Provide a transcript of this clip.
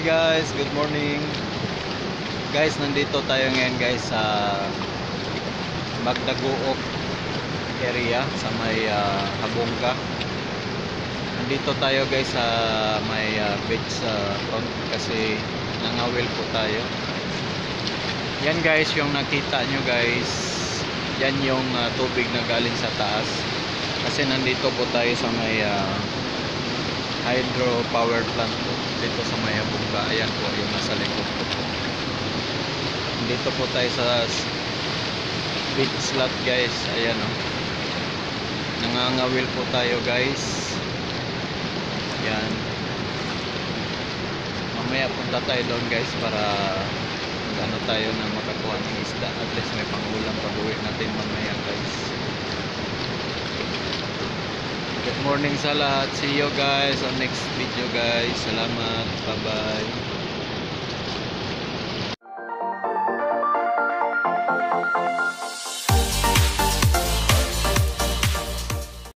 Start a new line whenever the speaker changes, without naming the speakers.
guys, good morning. Guys, nandito tayo ngayon guys sa Magdaguok area sa may Habongga. Nandito tayo guys sa may beach front kasi nangawil po tayo. Yan guys, yung nakita nyo guys, yan yung tubig na galing sa taas. Kasi nandito po tayo sa may hydro power plant po dito sa may Habongga. Ayan po yung nasa likod po. Dito po tayo sa beach slot guys. Ayan o. Nangangawil po tayo guys. Ayan. Mamaya punta tayo doon guys para ano tayo na makakuha ng isda. At least may pangulam pag uwi natin mamaya guys. Good morning sa lahat. See you guys on next video guys. Salamat. Bye bye.